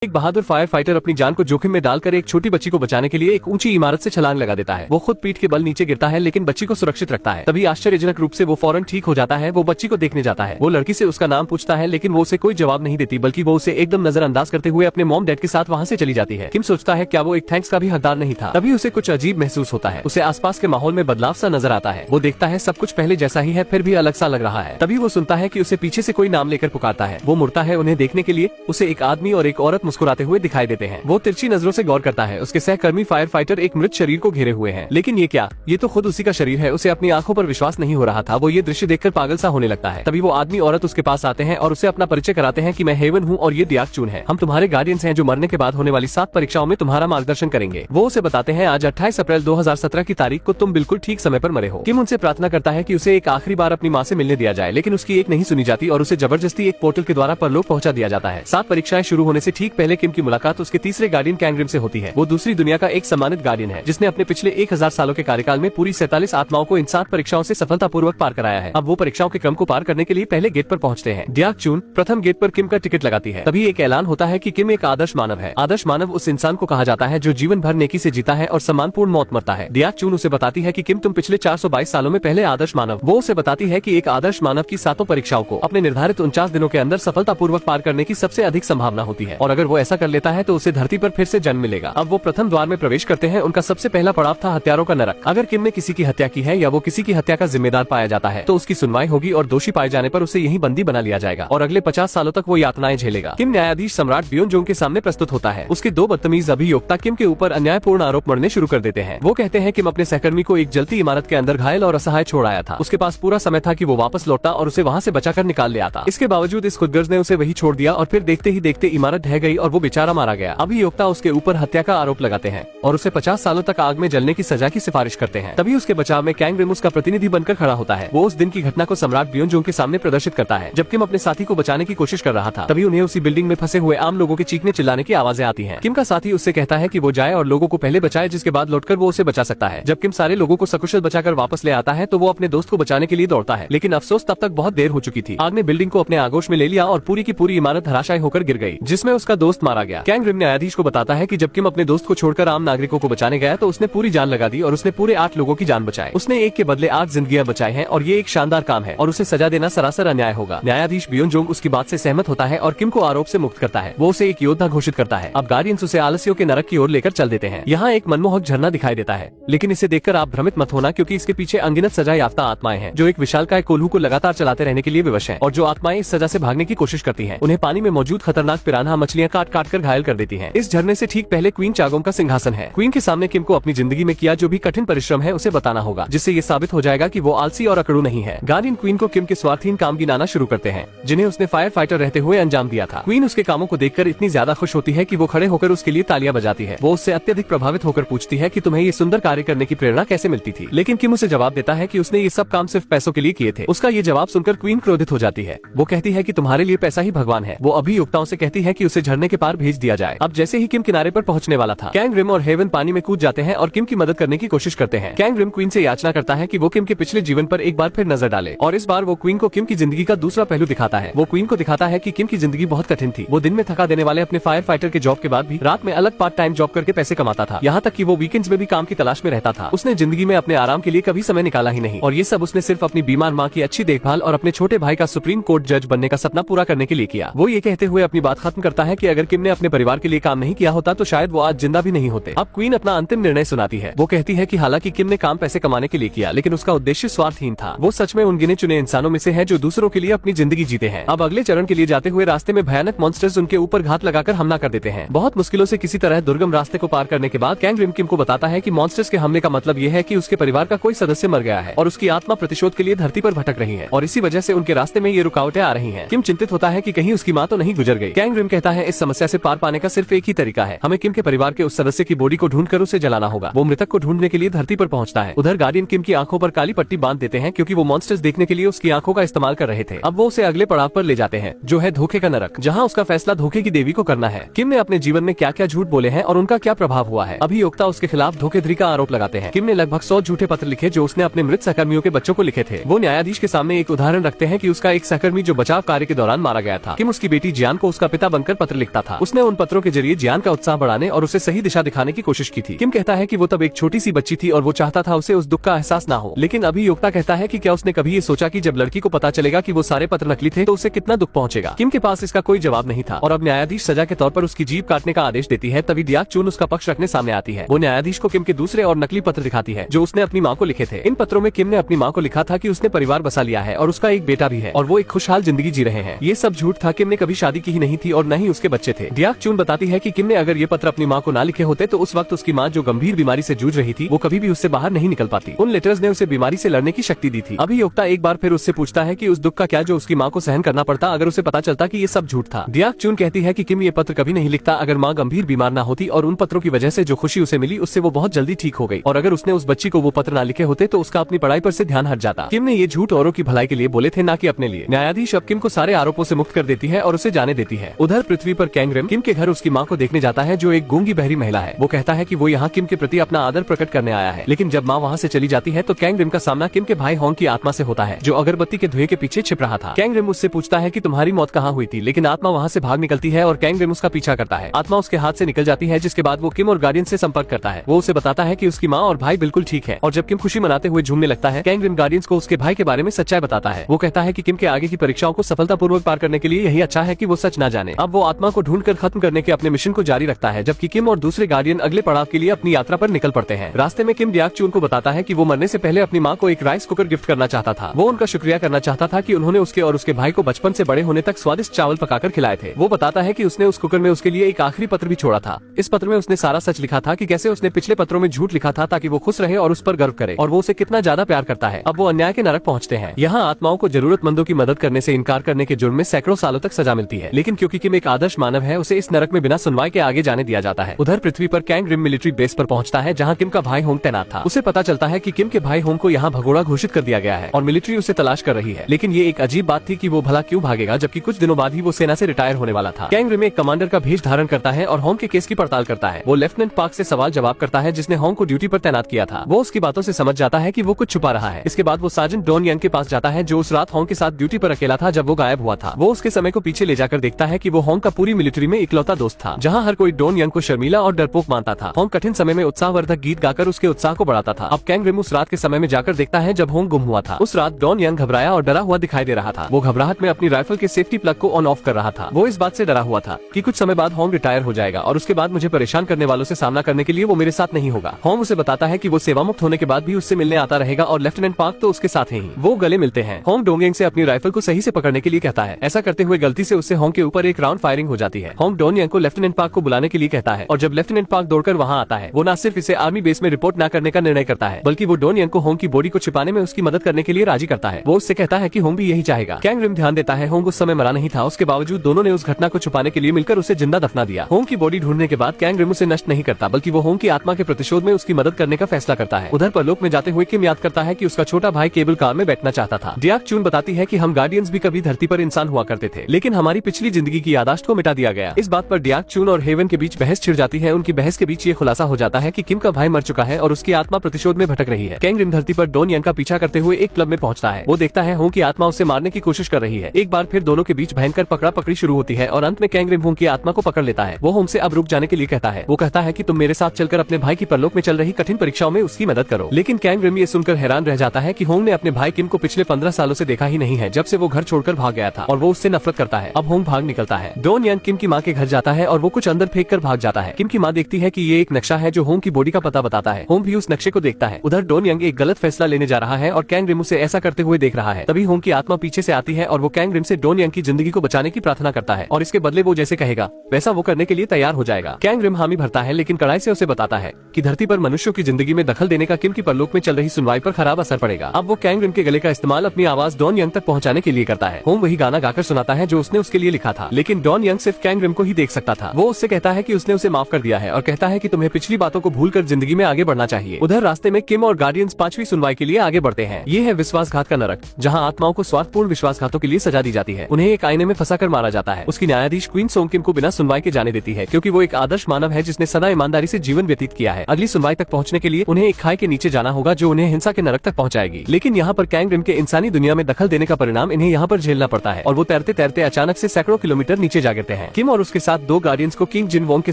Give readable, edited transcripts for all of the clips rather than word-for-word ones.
एक बहादुर fire fighter अपनी जान को जोखिम में डालकर एक छोटी बच्ची को बचाने के लिए एक ऊंची इमारत से छलांग लगा देता है। वो खुद पीठ के बल नीचे गिरता है लेकिन बच्ची को सुरक्षित रखता है। तभी आश्चर्यजनक रूप से वो फौरन ठीक हो जाता है। वो बच्ची को देखने जाता है। वो लड़की से उसका नाम पूछता है लेकिन वो उसे कोई जवाब नहीं देती, बल्कि वो उसे एकदम नजरअंदाज करते हुए अपने मॉम डैड के साथ वहाँ से चली जाती है। किम सोचता है क्या वो एक थैंक्स का भी हकदार नहीं था। तभी उसे कुछ अजीब महसूस होता है। उसे आसपास के माहौल में बदलाव सा नजर आता है। वो देखता है सब कुछ पहले जैसा ही है, फिर भी अलग सा लग रहा है। तभी वो सुनता है कि उसे पीछे से कोई नाम लेकर पुकारता है। वो मुड़ता है उन्हें देखने के लिए। उसे एक आदमी और एक औरत मुस्कुराते हुए दिखाई देते हैं। वो तिरछी नजरों से गौर करता है। उसके सहकर्मी फायर फाइटर एक मृत शरीर को घेरे हुए हैं। लेकिन ये क्या, ये तो खुद उसी का शरीर है। उसे अपनी आंखों पर विश्वास नहीं हो रहा था। वो ये दृश्य देखकर पागल सा होने लगता है। तभी वो आदमी औरत उसके पास आते हैं और उसे अपना परिचय कराते हैं कि मैं हेवन हूँ और ये डियाक चून है। हम तुम्हारे गार्डियंस हैं जो मरने के बाद होने वाली 7 परीक्षाओं में तुम्हारा मार्गदर्शन करेंगे। वो उसे बताते हैं आज 28 अप्रैल 2017 की तारीख को तुम बिल्कुल ठीक समय पर मरे हो। किम उनसे प्रार्थना करता है कि उसे एक आखिरी बार अपनी माँ से मिलने दिया जाए, लेकिन उसकी एक नहीं सुनी जाती और उसे जबरदस्ती एक पोर्टल के द्वारा परलोक पहुंचा दिया जाता है। 7 परीक्षाएं शुरू होने से ठीक पहले किम की मुलाकात उसके तीसरे गार्डियन कैंग्रिम से होती है। वो दूसरी दुनिया का एक सम्मानित गार्डियन है जिसने अपने पिछले 1000 सालों के कार्यकाल में पूरी 47 आत्माओं को इन 7 परीक्षाओं से सफलतापूर्वक पार कराया है। अब वो परीक्षाओं के क्रम को पार करने के लिए पहले गेट पर पहुंचते हैं। डियाक चून प्रथम गेट पर किम का टिकट लगाती है। तभी एक ऐलान होता है कि किम एक आदर्श मानव है। आदर्श मानव उस इंसान को कहा जाता है जो जीवन भर नेकी से जीता है और सम्मानपूर्ण मौत मरता है। डियाक चून उसे बताती है कि किम तुम पिछले 422 सालों में पहले आदर्श मानव। वो उसे बताती है कि एक आदर्श मानव की 7 परीक्षाओं को अपने निर्धारित 49 दिनों के अंदर सफलतापूर्वक पार करने की सबसे अधिक संभावना होती है, और अगर वो ऐसा कर लेता है तो उसे धरती पर फिर से जन्म मिलेगा। अब वो प्रथम द्वार में प्रवेश करते हैं। उनका सबसे पहला पड़ाव था हत्यारों का नरक। अगर किम ने किसी की हत्या की है या वो किसी की हत्या का जिम्मेदार पाया जाता है तो उसकी सुनवाई होगी और दोषी पाए जाने पर उसे यहीं बंदी बना लिया जाएगा और अगले 50 सालों तक वो यातनाएं झेलेगा। किम न्यायाधीश सम्राट ब्योनजोंग के सामने प्रस्तुत होता है। उसके 2 बदतमीज अभियोक्ता किम के ऊपर अन्यायपूर्ण आरोप मढ़ने शुरू कर देते हैं। वो कहते हैं किम अपने सहकर्मी को एक जलती इमारत के अंदर घायल और असहाय छोड़ आया था। उसके पास पूरा समय था कि वो वापस लौटा और उसे वहाँ से बचाकर निकाल ले आता। इसके बावजूद इस खुदगर्ज ने उसे वही छोड़ दिया और फिर देखते ही देखते इमारत ढह गई और वो बेचारा मारा गया। अभियोक्ता उसके ऊपर हत्या का आरोप लगाते हैं और उसे 50 सालों तक आग में जलने की सजा की सिफारिश करते हैं। तभी उसके बचाव में कैंग रिम उसका प्रतिनिधि बनकर खड़ा होता है। वो उस दिन की घटना को सम्राट ब्योनजोंग के सामने प्रदर्शित करता है जब किम अपने साथी को बचाने की कोशिश कर रहा था। तभी उन्हें उसी बिल्डिंग में फंसे हुए आम लोगों के चीखने चिल्लाने की आवाजें आती हैं। किम का साथी उससे कहता है कि वो जाए और लोगों को पहले बचाए, जिसके बाद लौटकर वो उसे बचा सकता है। जब किम सारे लोगों को सकुशल बचाकर वापस ले आता है तो वो अपने दोस्त को बचाने के लिए दौड़ता है, लेकिन अफसोस तब तक बहुत देर हो चुकी थी। आग ने बिल्डिंग को अपने आगोश में ले लिया और पूरी की पूरी इमारत धराशायी होकर गिर गई, जिसमें उसका दोस्त मारा गया। कैंग रिम न्यायाधीश को बताता है कि जब किम अपने दोस्त को छोड़कर आम नागरिकों को बचाने गया तो उसने पूरी जान लगा दी और उसने पूरे 8 लोगों की जान बचाई। उसने एक के बदले 8 जिंदगियां बचाई हैं और ये एक शानदार काम है और उसे सजा देना सरासर अन्याय होगा। न्यायाधीश ब्योनजोंग उसकी बात से सहमत होता है और किम को आरोप से मुक्त करता है। वो उसे एक योद्धा घोषित करता है। अब गार्डियंस उसे आलस्यों के नरक की ओर लेकर चल देते हैं। यहाँ एक मनमोहक झरना दिखाई देता है, लेकिन इसे देखकर आप भ्रमित मत होना, क्योंकि इसके पीछे अनगिनत सजा याफ्ता आत्माएं हैं जो एक विशालकाय कोल्हू को लगातार चलाते रहने के लिए विवश हैं, और जो आत्माएं इस सजा से भागने की कोशिश करती हैं उन्हें पानी में मौजूद खतरनाक पिरान्हा मछलियां काट काट कर घायल कर देती हैं। इस झरने से ठीक पहले क्वीन चागोंग का सिंहासन है। क्वीन के सामने किम को अपनी जिंदगी में किया जो भी कठिन परिश्रम है उसे बताना होगा, जिससे ये साबित हो जाएगा कि वो आलसी और अकड़ू नहीं है। गार्डियन क्वीन को किम के स्वार्थहीन काम गिनाना शुरू करते हैं जिन्हें उसने फायर फाइटर रहते हुए अंजाम दिया था। क्वीन उसके कामों को देखकर इतनी ज्यादा खुश होती है कि वो खड़े होकर उसके लिए तालियां बजाती है। वो उससे अत्यधिक प्रभावित होकर पूछती है कि तुम्हें ये सुंदर कार्य करने की प्रेरणा कैसे मिलती थी, लेकिन किम उसे जवाब देता है कि उसने ये सब काम सिर्फ पैसों के लिए किए थे। उसका ये जवाब सुनकर क्वीन क्रोधित हो जाती है। वो कहती है कि तुम्हारे लिए पैसा ही भगवान है। वो अभियोक्ताओं से कहती है कि उसे झरने के पार भेज दिया जाए। अब जैसे ही किम किनारे पर पहुंचने वाला था, कैंग रिम और हेवन पानी में कूद जाते हैं और किम की मदद करने की कोशिश करते हैं। कैंग रिम क्वीन से याचना करता है कि वो किम के पिछले जीवन पर एक बार फिर नजर डाले, और इस बार वो क्वीन को किम की जिंदगी का दूसरा पहलू दिखाता है। वो क्वीन को दिखाता है कि किम की जिंदगी बहुत कठिन थी। वो दिन में थका देने वाले अपने फायर फाइटर के जॉब के बाद भी रात में अलग पार्ट टाइम जॉब करके पैसे कमाता था। यहाँ तक कि वो वीकेंड्स में भी काम की तलाश में रहता था। उसने जिंदगी में अपने आराम के लिए कभी समय निकाला ही नहीं, और ये सब उसने सिर्फ अपनी बीमार माँ की अच्छी देखभाल और अपने छोटे भाई का सुप्रीम कोर्ट जज बनने का सपना पूरा करने के लिए किया। वो ये कहते हुए अपनी बात खत्म करता है कि अगर किम ने अपने परिवार के लिए काम नहीं किया होता तो शायद वो आज जिंदा भी नहीं होते। अब क्वीन अपना अंतिम निर्णय सुनाती है। वो कहती है कि हालांकि किम ने काम पैसे कमाने के लिए किया, लेकिन उसका उद्देश्य स्वार्थहीन था। वो सच में उन गिने चुने इंसानों में से है जो दूसरों के लिए अपनी जिंदगी जीते हैं। अब अगले चरण के लिए जाते हुए रास्ते में भयानक मॉन्स्टर्स उनके ऊपर घात लगाकर हमला कर देते हैं। बहुत मुश्किलों से किसी तरह दुर्गम रास्ते को पार करने के बाद कैंग रिम किम को बताता है कि मॉन्स्टर्स के हमले का मतलब ये है कि उसके परिवार का कोई सदस्य मर गया है और उसकी आत्मा प्रतिशोध के लिए धरती पर भटक रही है, और इसी वजह से उनके रास्ते में ये रुकावटें आ रही हैं। किम चिंतित होता है कि कहीं उसकी माँ तो नहीं गुजर गई। कैंग रिम कहता है इस समस्या से पार पाने का सिर्फ एक ही तरीका है, हमें किम के परिवार के उस सदस्य की बॉडी को ढूंढकर उसे जलाना होगा। वो मृतक को ढूंढने के लिए धरती पर पहुंचता है। उधर गार्डियन किम की आंखों पर काली पट्टी बांध देते हैं क्योंकि वो मॉन्स्टर्स देखने के लिए उसकी आंखों का इस्तेमाल कर रहे थे। अब वो उसे अगले पड़ाव पर ले जाते हैं जो है धोखे का नरक, जहाँ उसका फैसला धोखे की देवी को करना है। किम ने अपने जीवन में क्या क्या झूठ बोले हैं और उनका क्या प्रभाव हुआ है। अभियोक्ता उसके खिलाफ धोखेधड़ी का आरोप लगाते हैं। किम ने लगभग 100 झूठे पत्र लिखे जो उसने अपने मृत सहकर्मियों के बच्चों को लिखे थे। वो न्यायाधीश के सामने एक उदाहरण रखते हैं कि उसका एक सहकर्मी जो बचाव कार्य के दौरान मारा गया था। किम उसकी बेटी जियान को उसका पिता बनकर पत्र लिखता रखता था। उसने उन पत्रों के जरिए जियान का उत्साह बढ़ाने और उसे सही दिशा दिखाने की कोशिश की थी। किम कहता है कि वो तब एक छोटी सी बच्ची थी और वो चाहता था उसे उस दुख का एहसास ना हो। लेकिन अभियोक्ता कहता है कि क्या उसने कभी ये सोचा कि जब लड़की को पता चलेगा कि वो सारे पत्र नकली थे तो उसे कितना दुख पहुंचेगा। किम के पास इसका कोई जवाब नहीं था और अब न्यायाधीश सजा के तौर पर उसकी जीभ काटने का आदेश देती है। तभी डियाक चून उसका पक्ष रखने सामने आती है। वो न्यायाधीश को किम के दूसरे और नकली पत्र दिखाती है जो उसने अपनी माँ को लिखे थे। इन पत्रों में किम ने अपनी माँ को लिखा था कि उसने परिवार बसा लिया है और उसका एक बेटा भी है और वो एक खुशहाल जिंदगी जी रहे हैं। ये सब झूठ था। किम ने कभी शादी की ही नहीं थी और न ही उसके बच्चे थे। डियाक चून बताती है कि किम ने अगर ये पत्र अपनी माँ को ना लिखे होते तो उस वक्त उसकी माँ जो गंभीर बीमारी से जूझ रही थी वो कभी भी उससे बाहर नहीं निकल पाती। उन लेटर्स ने उसे बीमारी से लड़ने की शक्ति दी थी। अभियोक्ता एक बार फिर उससे पूछता है कि उस दुख का क्या जो उसकी माँ को सहन करना पड़ता अगर उसे पता चलता कि ये सब झूठ था। डियाक चून कहती है कि किम ये पत्र कभी नहीं लिखता अगर माँ गंभीर बीमार ना होती और उन पत्रों की वजह से जो खुशी उसे मिली उससे वो बहुत जल्दी ठीक हो गई और अगर उसने उस बच्ची को वो पत्र ना लिखे होते तो उसका अपनी पढ़ाई पर से ध्यान हट जाता। किम ने ये झूठ औरों की भलाई के लिए बोले थे, ना कि अपने लिए। न्यायाधीश अब किम को सारे आरोपों से मुक्त कर देती है और उसे जाने देती है। उधर पृथ्वी पर कैंग किम के घर उसकी माँ को देखने जाता है जो एक गूंगी बहरी महिला है। वो कहता है कि वो यहाँ किम के प्रति अपना आदर प्रकट करने आया है। लेकिन जब माँ वहाँ से चली जाती है तो कैंग का सामना किम के भाई होंग की आत्मा से होता है जो अगरबत्ती के धुएं के पीछे छिप रहा था। कैंग उससे पूछता है कि तुम्हारी मौत कहाँ हुई थी, लेकिन आत्मा वहाँ से भाग निकलती है और कैंग उसका पीछा करता है। आत्मा उसके हाथ से निकल जाती है जिसके बाद वो किम और गार्डियन से संपर्क करता है। वो उसे बताता है कि उसकी माँ और भाई बिल्कुल ठीक है और जब किम खुशी मनाते हुए झूमने लगता है कैंग गार्डियंस को उसके भाई के बारे में सच्चाई बताता है। वो कहता है कि किम के आगे की परीक्षाओं को सफलतापूर्वक पार करने के लिए यही अच्छा है कि वो सच न जाने। अब वो आत्मा को ढूंढकर खत्म करने के अपने मिशन को जारी रखता है जबकि किम और दूसरे गार्डियन अगले पड़ाव के लिए अपनी यात्रा पर निकल पड़ते हैं। रास्ते में किम डियाक चून को बताता है कि वो मरने से पहले अपनी माँ को एक राइस कुकर गिफ्ट करना चाहता था। वो उनका शुक्रिया करना चाहता था कि उन्होंने उसके और उसके भाई को बचपन से बड़े होने तक स्वादिष्ट चावल पकाकर खिलाए थे। वो बताता है कि उसने उस कुकर में उसके लिए एक आखिरी पत्र भी छोड़ा था। इस पत्र में उसने सारा सच लिखा था कि कैसे उसने पिछले पत्रों में झूठ लिखा था ताकि वो खुश रहे और उस पर गर्व करे और वो उसे कितना ज्यादा प्यार करता है। अब वो अन्याय के नरक पहुंचते हैं। यहाँ आत्माओं को जरूरतमंदों की मदद करने से इनकार करने के जुर्म में सैकड़ों सालों तक सजा मिलती है, लेकिन क्योंकि किम एक आदर्श मानव है उसे इस नरक में बिना सुनवाई के आगे जाने दिया जाता है। उधर पृथ्वी पर कैंग रिम मिलिट्री बेस पर पहुंचता है जहाँ किम का भाई होंग तैनात था। उसे पता चलता है कि किम के भाई होंग को यहाँ भगोड़ा घोषित कर दिया गया है और मिलिट्री उसे तलाश कर रही है। लेकिन ये एक अजीब बात थी कि वो भला क्यों भागेगा जबकि कुछ दिनों बाद ही वो सेना से रिटायर होने वाला था। कैंग रिम एक कमांडर का भेष धारण करता है और होंग के केस की पड़ताल करता है। वो लेफ्टिनेंट पार्क से सवाल जवाब करता है जिसने होंग को ड्यूटी पर तैनात किया था। वो उसकी बातों से समझ जाता है कि वो कुछ छुपा रहा है। इसके बाद वो सार्जेंट डॉन यंग के पास जाता है जो उस रात होंग के साथ ड्यूटी पर अकेला था जब वो गायब हुआ था। वो उसके समय को पीछे ले जाकर देखता है कि वो होंग का पूरी मिलिट्री में इकलौता दोस्त था। जहाँ हर कोई डॉन यंग को शर्मीला और डरपोक मानता था। होंग कठिन समय में उत्साहवर्धक गीत गाकर उसके उत्साह को बढ़ाता था। अब कैंग रिम उस रात के समय में जाकर देखता है जब होंग गुम हुआ था। उस रात डॉन यंग घबराया और डरा हुआ दिखाई दे रहा था। वो घबराहट में अपनी राइफल के सेफ्टी प्लग को ऑन ऑफ कर रहा था। वो इस बात से डरा हुआ था कि कुछ समय बाद होंग रिटायर हो जाएगा और उसके बाद मुझे परेशान करने वालों से सामना करने के लिए वो मेरे साथ नहीं होगा। होंग उसे बताता है कि वो सेवा मुक्त होने के बाद भी उससे मिलने आता रहेगा और लेफ्टिनेंट पार्क तो उसके साथ ही। वो गले मिलते हैं। होंग डोंगयंग से अपनी राइफल को सही से पकड़ने के लिए कहता है। ऐसा करते हुए गलती से उससे होंग के ऊपर एक राउंड फायरिंग हो जाती है। होंग डोंगयंग को लेफ्टिनेंट पार्क को बुलाने के लिए कहता है और जब लेफ्टिनेंट पार्क दौड़कर वहाँ आता है वो न सिर्फ इसे आर्मी बेस में रिपोर्ट न करने का निर्णय करता है बल्कि वो डोंगयंग को होंग की बॉडी को छिपाने में उसकी मदद करने के लिए राजी करता है। वो उससे कहता है कि होंग भी यही चाहेगा। कैंग रिम ध्यान देता है होंग उस समय मरा नहीं था। उसके बावजूद दोनों ने उस घटना को छुपाने के लिए मिलकर उसे जिंदा दफना दिया। होंग की बॉडी ढूंढने के बाद कैंग रिम उसे नष्ट नहीं करता बल्कि वो होंग की आत्मा के प्रतिशोध में उसकी मदद करने का फैसला करता है। उधर परलोक में जाते हुए किम याद करता है कि उसका छोटा भाई केबल कार में बैठना चाहता था। डियाक चून बताती है कि हम गार्डियंस भी कभी धरती पर इंसान हुआ करते थे लेकिन हमारी पिछली जिंदगी की यादाश्त को मिटा दिया गया। इस बात पर डियाक चून और हेवन के बीच बहस छिड़ जाती है। उनकी बहस के बीच ये खुलासा हो जाता है कि किम का भाई मर चुका है और उसकी आत्मा प्रतिशोध में भटक रही है। कैंग रिम धरती पर डॉन यंग का पीछा करते हुए एक क्लब में पहुंचता है। वो देखता है होंग की आत्मा उसे मारने की कोशिश कर रही है। एक बार फिर दोनों के बीच भयंकर पकड़ा पकड़ी शुरू होती है और अंत में कैंग रिम होंग की आत्मा को पकड़ लेता है। वो होंग से अब रुक जाने के लिए कहता है। वो कहता है कि तुम मेरे साथ चलकर अपने भाई की परलोक में चल रही कठिन परीक्षाओं में उसकी मदद करो। लेकिन कैंग रिम ये सुनकर हैरान रह जाता है कि होंग ने अपने भाई किम को पिछले 15 सालों से देखा ही नहीं है जब से वो घर छोड़कर भाग गया था और वो उससे नफरत करता है। अब होंग भाग निकलता है। डॉन यंग किम की माँ के घर जाता है और वो कुछ अंदर फेंक कर भाग जाता है। किम की माँ देखती है कि ये एक नक्शा है जो होंग की बॉडी का पता बताता है। होंग भी उस नक्शे को देखता है। उधर डॉन यंग एक गलत फैसला लेने जा रहा है और कैंग रिम उसे ऐसा करते हुए देख रहा है। तभी होंग की आत्मा पीछे से आती है और वो कैंग रिम से डॉन यंग की जिंदगी को बचाने की प्रार्थना करता है और इसके बदले वो जैसे कहेगा वैसा वो करने के लिए तैयार हो जाएगा। कैंग रिम हामी भरता है लेकिन कड़ाई से उसे बताता है कि धरती पर मनुष्यों की जिंदगी में दखल देने का किम की परलोक में चल रही सुनवाई पर खराब असर पड़ेगा। अब वो कैंग रिम के गले का इस्तेमाल अपनी आवाज डॉन यंग तक पहुंचाने के लिए करता है। होंग वही गाना गाकर सुनाता है जो उसने उसके लिए लिखा था लेकिन डॉन यंग सिर्फ कैंग रिम को ही देख सकता था। वो उससे कहता है कि उसने उसे माफ कर दिया है और कहता है कि तुम्हें पिछली बातों को भूलकर जिंदगी में आगे बढ़ना चाहिए। उधर रास्ते में किम और गार्डियंस 5वीं सुनवाई के लिए आगे बढ़ते हैं। ये है विश्वासघात का नरक जहाँ आत्माओं को स्वार्थपूर्ण विश्वासघातों के लिए सजा दी जाती है। उन्हें एक आईने में फंसाकर मारा जाता है। उसकी न्यायाधीश क्वीन सोंग किम को बिना सुनवाई के जाने देती है क्योंकि वो एक आदर्श मानव है जिसने सदा ईमानदारी से जीवन व्यतीत किया है। अगली सुनवाई तक पहुंचने के लिए उन्हें एक खाई के नीचे जाना होगा जो उन्हें हिंसा के नरक तक पहुंचाएगी। लेकिन यहाँ पर कैंग रिम के इंसानी दुनिया में दखल देने का परिणाम इन्हें यहाँ पर झेलना पड़ता है और वो तैरते तैरते अचानक से सैकड़ों किलोमीटर नीचे जा गिरते हैं। हैं। किम और उसके साथ दो गार्डियंस को किंग जिन वोंग के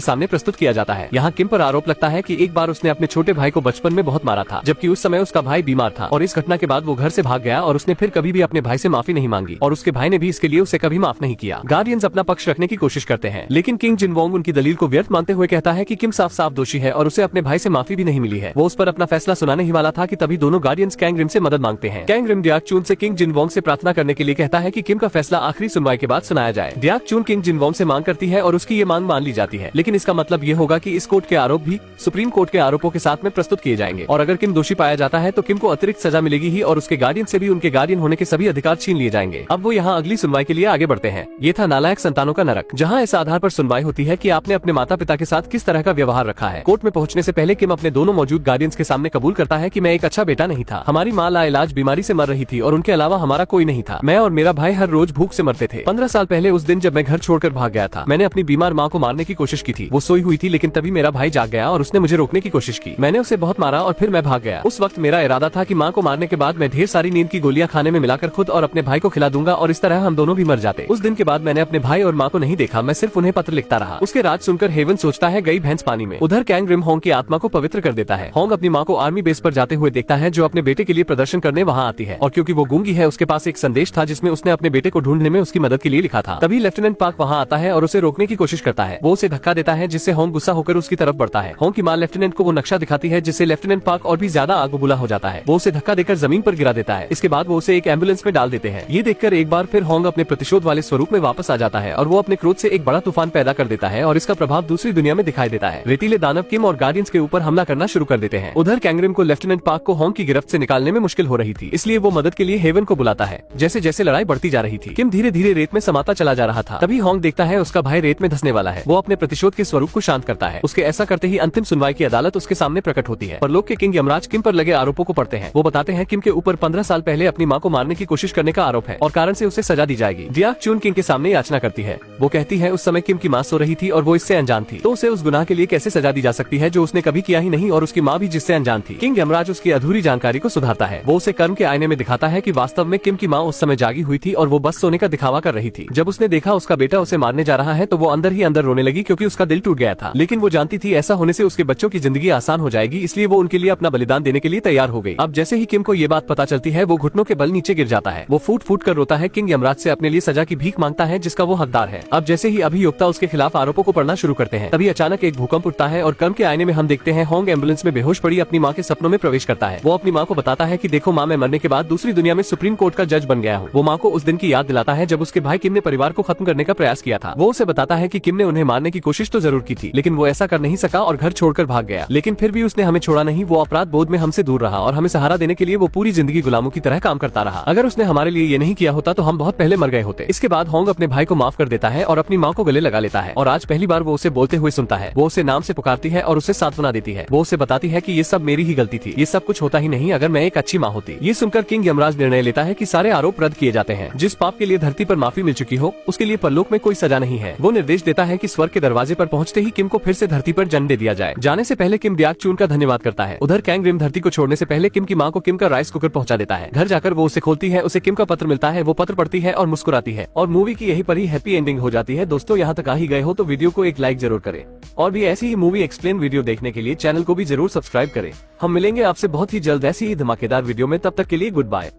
सामने प्रस्तुत किया जाता है। यहाँ किम पर आरोप लगता है कि एक बार उसने अपने छोटे भाई को बचपन में बहुत मारा था, जबकि उस समय उसका भाई बीमार था और इस घटना के बाद वो घर से भाग गया और उसने फिर कभी भी अपने भाई से माफी नहीं मांगी और उसके भाई ने भी इसके लिए उसे कभी माफ नहीं किया। गार्डियंस अपना पक्ष रखने की कोशिश करते हैं, लेकिन किंग जिन वोंग उनकी दलील को व्यर्थ मानते हुए कहता है कि किम साफ साफ दोषी है और उसे अपने भाई से माफी भी नहीं मिली है। वो उस पर अपना फैसला सुनाने ही वाला था कि तभी दोनों गार्डियंस कैंग रिम से मदद मांगते हैं। कैंग रिम डियाक चून से किंग जिन वोंग से प्रार्थना करने के लिए कहता है कि किम का फैसला आखिरी सुनवाई के बाद सुनाया जाए। डियाक चून किंग जिन वोंग से मांग करती है और उसकी ये मांग मान ली जाती है, लेकिन इसका मतलब ये होगा कि इस कोर्ट के आरोप भी सुप्रीम कोर्ट के आरोपों के साथ में प्रस्तुत किए जाएंगे और अगर किम दोषी पाया जाता है तो किम को अतिरिक्त सजा मिलेगी ही और उसके गार्डियन से भी उनके गार्डियन होने के सभी अधिकार छीन लिए जाएंगे। अब वो यहाँ अगली सुनवाई के लिए आगे बढ़ते हैं। ये था नालायक संतानों का नरक, जहाँ इस आधार पर सुनवाई होती है कि आपने अपने माता पिता के साथ किस तरह का व्यवहार रखा है। कोर्ट में पहुंचने से पहले किम अपने दोनों मौजूद गार्डियंस के सामने कबूल करता है कि मैं एक अच्छा बेटा नहीं था। हमारी माँ लाइलाज बीमारी से मर रही थी और उनके अलावा हमारा कोई नहीं था। मैं और मेरा भाई हर रोज भूख से मरते थे। 15 साल पहले उस दिन जब मैं घर छोड़कर भाग गया था, मैंने अपनी बीमार माँ को मारने की कोशिश की थी। वो सोई हुई थी, लेकिन तभी मेरा भाई जाग गया और उसने मुझे रोकने की कोशिश की। मैंने उसे बहुत मारा और फिर मैं भाग गया। उस वक्त मेरा इरादा था कि माँ को मारने के बाद मैं ढेर सारी नींद की गोलियां खाने में मिलाकर खुद और अपने भाई को खिला दूंगा और इस तरह हम दोनों भी मर जाते। उस दिन के बाद मैंने अपने भाई और माँ को नहीं देखा, मैं सिर्फ उन्हें पत्र लिखता रहा। उसके राज सुनकर हेवन सोचता है गई भैंस पानी में। उधर कैंग रिम होंग की आत्मा को पवित्र कर देता है। होंग अपनी माँ को आर्मी बेस पर जाते हुए देखता है, जो अपने बेटे के लिए प्रदर्शन करने वहाँ आती है और क्योंकि वो गूंगी है उसके पास एक संदेश था जिसमें उसने अपने बेटे को ढूंढने में उसकी मदद के लिए लिखा था। तभी लेफ्टिनेंट पार्क वहाँ आता है और उसे रोकने की कोशिश करता है। वो उसे धक्का देता है जिससे होंग गुस्सा होकर उसकी तरफ बढ़ता है। होंग की माँ लेफ्टिनेंट को वो नक्शा दिखाती है जिससे लेफ्टिनेंट पार्क और भी ज्यादा आग बबूला हो जाता है। वो उसे धक्का देकर जमीन पर गिरा देता है। इसके बाद वो उसे एक एम्बुलेंस में डाल देते हैं। ये देखकर एक बार फिर होंग अपने प्रतिशोध वाले स्वरूप में वापस आ जाता है और वो अपने क्रोध से एक बड़ा तूफान पैदा कर देता है और इसका प्रभाव दूसरी दुनिया में दिखाई देता है। रेतीले दानव किम और गार्डियंस के ऊपर हमला करना शुरू कर देते हैं। उधर कैंगरिम को लेफ्टिनेंट पार्क को होंग की गिरफ्त से निकालने में मुश्किल हो रही थी, इसलिए वो मदद के लिए हेवन को बुलाता है। जैसे जैसे लड़ाई बढ़ती जा रही थी, किम धीरे धीरे रेत में समाता चला जा रहा था। तभी होंग देखता है उसका भाई रेत में धंसने वाला है। वो अपने प्रतिशोध के स्वरूप को शांत करता है। उसके ऐसा करते ही अंतिम सुनवाई की अदालत उसके सामने प्रकट होती है। परलोक के किंग यमराज किम पर लगे आरोपों को पढ़ते हैं। वो बताते हैं किम के ऊपर 15 साल पहले अपनी माँ को मारने की कोशिश करने का आरोप है और कारण से उसे सजा दी जाएगी। डियाक चून किंग के सामने याचना करती है। वो कहती है उस समय किम की माँ सो रही थी और वो इससे अनजान थी, तो उसे उस गुनाह के लिए कैसे सजा दी जा सकती है जो उसने कभी किया ही नहीं और उसकी माँ भी जिससे अनजान थी। किंग यमराज उसकी अधूरी जानकारी को सुधारता है। वो उसे कर्म के आईने में दिखाता है कि वास्तव में किम की माँ उस समय जागी हुई थी और वो बस सोने का दिखावा कर रही थी। जब उसने देखा उसका बेटा उसे मारने जा रहा है तो वो अंदर ही अंदर रोने लगी क्योंकि उसका दिल टूट गया था। लेकिन वो जानती थी ऐसा होने से उसके बच्चों की जिंदगी आसान हो जाएगी, इसलिए वो उनके लिए अपना बलिदान देने के लिए तैयार हो गई। अब जैसे ही किम को ये बात पता चलती है वो घुटनों के बल नीचे गिर जाता है। वो फूट फूट कर रोता है। किंग यमराज से अपने लिए सजा की भीख मांगता है जिसका वो हकदार है। अब जैसे ही अभियोक्ता उसके खिलाफ आरोपों को पढ़ना शुरू करते हैं, तभी अचानक एक भूकंप उठता है और कर्म के आईने में हम देखते हैं होंग एम्बुलेंस में बेहोश पड़ी अपनी माँ के सपनों में प्रवेश करता है। वो अपनी माँ को बताता है कि देखो माँ, मैं मरने के बाद दूसरी दुनिया में सुप्रीम कोर्ट का जज बन गया हूँ। वो माँ को उस दिन की याद दिलाता है जब उसके भाई किम ने परिवार को खत्म करने का प्रयास किया था। वो उसे बताता है कि किम ने उन्हें मारने की कोशिश तो जरूर की थी, लेकिन वो ऐसा कर नहीं सका और घर छोड़कर भाग गया। लेकिन फिर भी उसने हमें छोड़ा नहीं। वो अपराध बोध में हमसे दूर रहा और हमें सहारा देने के लिए वो पूरी जिंदगी गुलामों की तरह काम करता रहा। अगर उसने हमारे लिए ये नहीं किया होता तो हम बहुत पहले मर गए होते। इसके बाद होंग अपने भाई को माफ कर देता है और अपनी माँ को गले लगा लेता है और आज पहली बार वो उसे बोलते हुए सुनता है। वो उसे नाम से पुकारती है और उसे सांत्वना देती है। वो उसे बताती है कि ये सब मेरी ही गलती थी, ये सब कुछ होता ही नहीं अगर मैं एक अच्छी माँ होती। ये सुनकर किंग यमराज निर्णय लेता है कि सारे आरोप रद्द किए जाते हैं। जिस पाप के लिए धरती पर माफी मिल चुकी हो उसके लिए परलोक में कोई सजा नहीं है। वो निर्देश देता है कि स्वर्ग के दरवाजे पर पहुंचते ही किम को फिर से धरती पर जन्म दे दिया जाए। जाने से पहले किम डियाक चून का धन्यवाद करता है। उधर कैंग रिम धरती को छोड़ने से पहले किम की माँ को किम का राइस कुकर पहुंचा देता है। घर जाकर वो उसे खोलती है, उसे किम का पत्र मिलता है। वो पत्र पढ़ती है और मुस्कुराती है और मूवी की यही पर ही हैप्पी एंडिंग हो जाती है। दोस्तों, यहाँ तक आ ही गए हो तो वीडियो को एक लाइक जरूर करें और भी ऐसी ही मूवी एक्सप्लेन वीडियो देखने के लिए चैनल को भी जरूर सब्सक्राइब करें। हम मिलेंगे आपसे बहुत ही जल्द ऐसी ही धमाकेदार वीडियो में। तब तक के लिए गुड बाय।